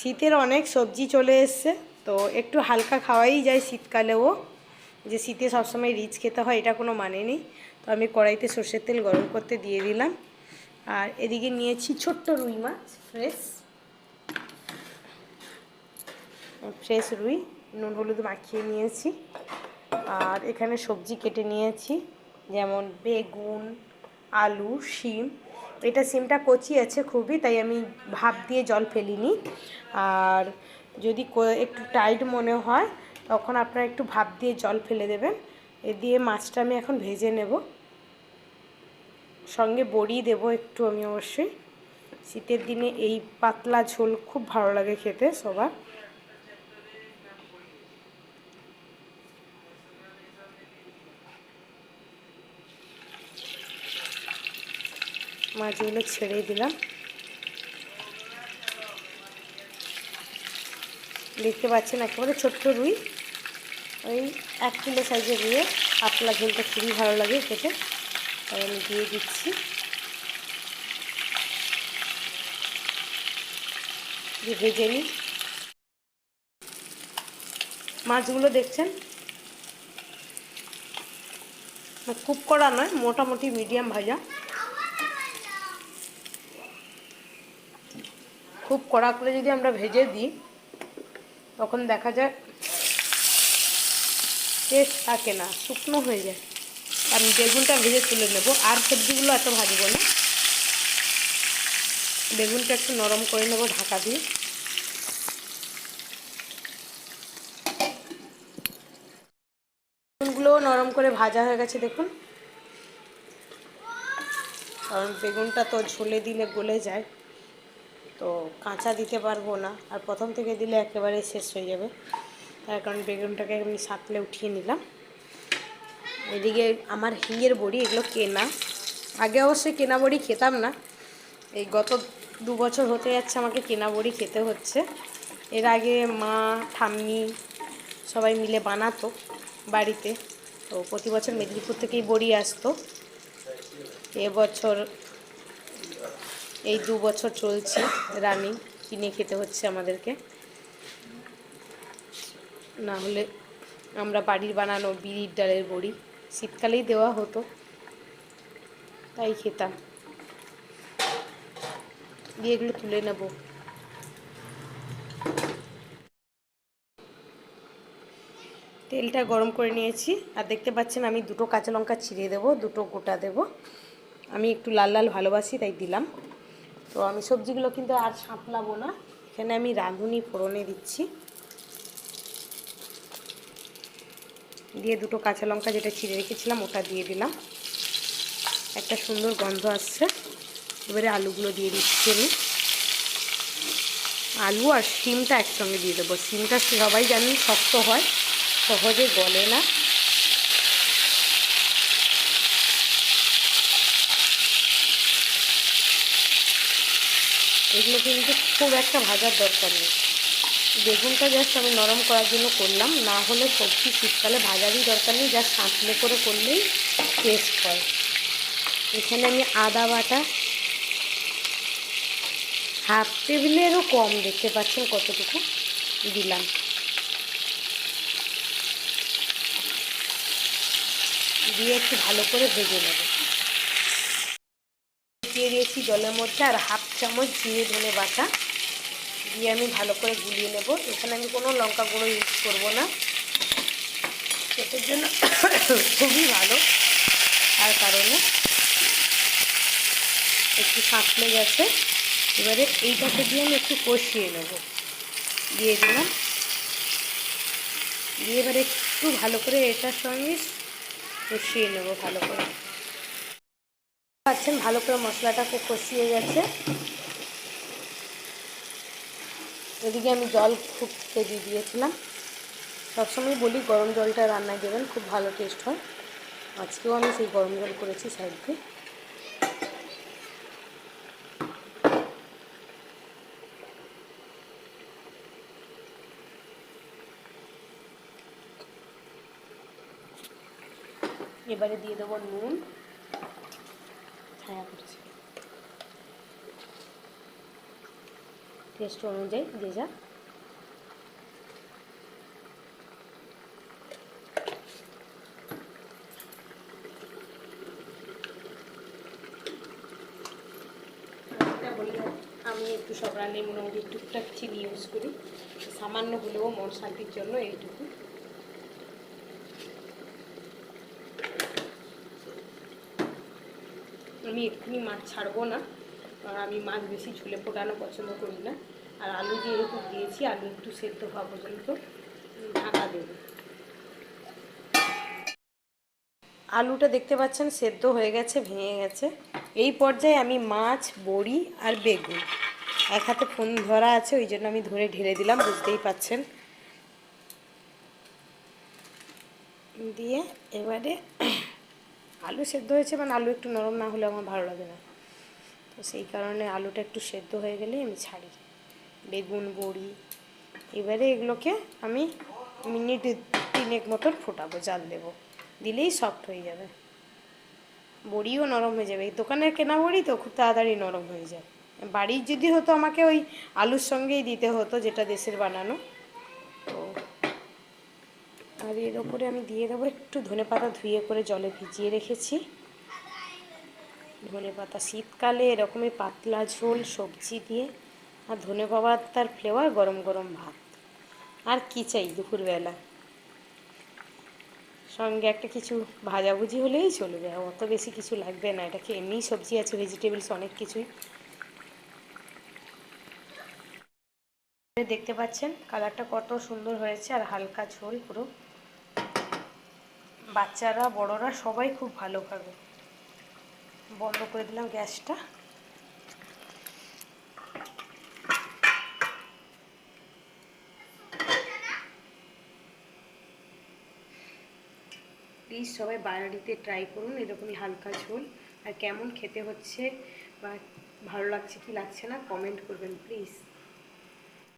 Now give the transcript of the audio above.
শীতের অনেক সবজি চলে এসছে, তো একটু হালকা খাওয়াই যায় শীতকালেও। যে শীতে সবসময় রিচ খেতে হয় এটা কোনো মানে নেই। তো আমি কড়াইতে সর্ষের তেল গরম করতে দিয়ে দিলাম। আর এদিকে নিয়েছি ছোট্ট রুই মাছ, ফ্রেশ রুই, নুন হলুদ মাখিয়ে নিয়েছি। আর এখানে সবজি কেটে নিয়েছি, যেমন বেগুন, আলু, শিম। এটা সিমটা কচি আছে খুবই, তাই আমি ভাপ দিয়ে জল ফেলিনি। আর যদি একটু টাইট মনে হয় তখন আপনারা একটু ভাপ দিয়ে জল ফেলে দেবেন। এ দিয়ে মাছটা আমি এখন ভেজে নেব, সঙ্গে বড়ি দেব একটু আমি অবশ্যই। শীতের দিনে এই পাতলা ঝোল খুব ভালো লাগে খেতে সবার। মাছগুলো ছেড়ে দিলাম। দেখতে পাচ্ছেন একেবারে ছোট্ট রুই, ওই 1 কিলো সাইজের রুইয়ে পাতলা ঝোলটা খুবই ভালো লাগে খেতে, তাই আমি দিয়ে দিচ্ছি। দিয়ে ভেজে নিই। মাছগুলো দেখছেন খুব কড়া নয়, মোটামুটি মিডিয়াম ভাজা। খুব কড়া করে যদি আমরা ভেজে দিই তখন দেখা যায় টেস্ট থাকে না, শুকনো হয়ে যায়। আমি বেগুনটা ভেজে তুলে নেব, আর সবজিগুলো এত ভাজবো না। বেগুনটা একটু নরম করে নেব ঢাকা দিয়ে। বেগুনগুলোও নরম করে ভাজা হয়ে গেছে দেখুন, কারণ বেগুনটা তো ঝোলে দিলে গলে যায়, তো কাঁচা দিতে পারবো না, আর প্রথম থেকে দিলে একেবারে শেষ হয়ে যাবে। তার কারণ বেগুনটাকে আমি সাঁতলে উঠিয়ে নিলাম। এদিকে আমার হিঙের বড়ি, এগুলো কেনা। আগে অবশ্যই কেনা বড়ি খেতাম না, এই গত 2 বছর হতে যাচ্ছে আমাকে কেনা বড়ি খেতে হচ্ছে। এর আগে মা, ঠাম্মি সবাই মিলে বানাতো বাড়িতে, তো প্রতি বছর মেদিনীপুর থেকেই বড়ি আসতো। এবছর এই 2 বছর চলছে রানিং, কিনে খেতে হচ্ছে আমাদেরকে, না হলে আমরা বাড়ির বানানো বিড়ির ডালের বড়ি শীতকালেই দেওয়া হতো, তাই খেতাম। দিয়ে এগুলো তুলে নেব। তেলটা গরম করে নিয়েছি, আর দেখতে পাচ্ছেন আমি 2টো কাঁচা লঙ্কা ছিঁড়ে দেবো, 2টো গোটা দেব। আমি একটু লাল লাল ভালোবাসি তাই দিলাম। তো আমি সবজিগুলো কিন্তু আর সাঁতলাবো না, এখানে আমি রাঁধুনি ফোড়নে দিচ্ছি। দিয়ে 2টো কাঁচা লঙ্কা যেটা ছিঁড়ে রেখেছিলাম ওটা দিয়ে দিলাম, একটা সুন্দর গন্ধ আসছে। এবারে আলুগুলো দিয়ে দিচ্ছি আমি। আলু আর শিমটা একসঙ্গে দিয়ে দেবো। শিমটা সবাই জানেন শক্ত হয়, সহজে গলে না। এগুলো কিন্তু খুব একটা ভাজার দরকার নেই, বেগুনটা জাস্ট আমি নরম করার জন্য করলাম, না হলে সবজি শীতকালে ভাজারই দরকার নেই, জাস্ট সাঁতলে করে করলেই টেস্ট হয়। এখানে আমি আদা বাটা 1/2 টেবিলেরও কম, দেখতে পাচ্ছেন কতটুকু দিলাম। দিয়ে একটু ভালো করে ভেজে নেব। দিয়ে দিয়েছি জলের মধ্যে আর 1/2 চামচ জিরে ধনে বাটা দিয়ে আমি ভালো করে গুলিয়ে নেব। এখানে আমি কোনো লঙ্কা গুঁড়ো ইউজ করব না, পেটের জন্য খুবই ভালো, তার কারণে একটু সাঁতলে গেছে। এবারে এইটাকে দিয়ে আমি একটু কষিয়ে নেব, দিয়ে দিলাম। দিয়ে এবারে একটু ভালো করে এটার সঙ্গে কষিয়ে নেব ভালো করে। পাচ্ছেন ভালো করে মশলাটাকে কষিয়ে গেছে। এদিকে আমি জল ফুটতে দিয়ে দিয়েছিলাম। সবসময় বলি গরম জলটা রান্নায় দেবেন, খুব ভালো টেস্ট হয়। আজকেও আমি সেই গরম জল করেছি সাইড দিয়ে। এবারে দিয়ে দেবো নুন, ছায়া করছে, টেস্ট অনুযায়ী যে যা। আমি একটু সব রান্নায় মোটামুটি টুকটাক চিনি ইউজ করি, সামান্য হলেও মন শান্তির জন্য এইটুকু। আমি এক্ষুনি মাছ ছাড়বো না, আর আমি মাছ বেশি ঝুলে ফোটানো পছন্দ করি না। আর আলু যেহেতু দিয়েছি, আলু একটু সেদ্ধ হওয়া পর্যন্ত ঢাকা দেবো। আলুটা দেখতে পাচ্ছেন সেদ্ধ হয়ে গেছে, ভেঙে গেছে। এই পর্যায়ে আমি মাছ, বড়ি আর বেগুন, এক হাতে ফোন ধরা আছে ওই জন্য আমি ধরে ঢেলে দিলাম, বুঝতেই পাচ্ছেন। দিয়ে এবারে আলু সেদ্ধ হয়েছে, মানে আলু একটু নরম না হলে আমার ভালো লাগে না, তো সেই কারণে আলুটা একটু সেদ্ধ হয়ে গেলেই আমি ছাড়ি। বেগুন, বড়ি, এবারে এগুলোকে আমি মিনিট 3 মতন ফোটাবো, জাল দেবো, দিলেই সফট হয়ে যাবে, বড়িও নরম হয়ে যাবে। এই দোকানের কেনা বড়ি তো খুব তাড়াতাড়ি নরম হয়ে যায়। বাড়ির যদি হতো আমাকে ওই আলুর সঙ্গেই দিতে হতো, যেটা দেশের বানানো। তো আর এর ওপরে আমি দিয়ে দেবো একটু ধনেপাতা, ধুয়ে করে জলে ভিজিয়ে রেখেছি। ধনেপাতা শীতকালে এরকমই পাতলা ঝোল সবজি দিয়ে, আর ধনেপাতার ফ্লেভার, গরম গরম ভাত, আর কি চাই দুপুরবেলা। সঙ্গে একটা কিছু ভাজাভুজি হলেই চলবে, অত বেশি কিছু লাগবে না। এটাকে এমনিই সবজি আছে, ভেজিটেবলস অনেক কিছুই। দেখতে পাচ্ছেন কালারটা কত সুন্দর হয়েছে, আর হালকা ঝোল পুরো। বাচ্চারা বড়রা সবাই খুব ভালো খাবে। বন্ধ করে দিলাম গ্যাসটা। প্লিজ সবাই বাড়িতে ট্রাই করুন এরকমই হালকা ঝোল। আর কেমন খেতে হচ্ছে বা ভালো লাগছে কি লাগছে না কমেন্ট করবেন প্লিজ।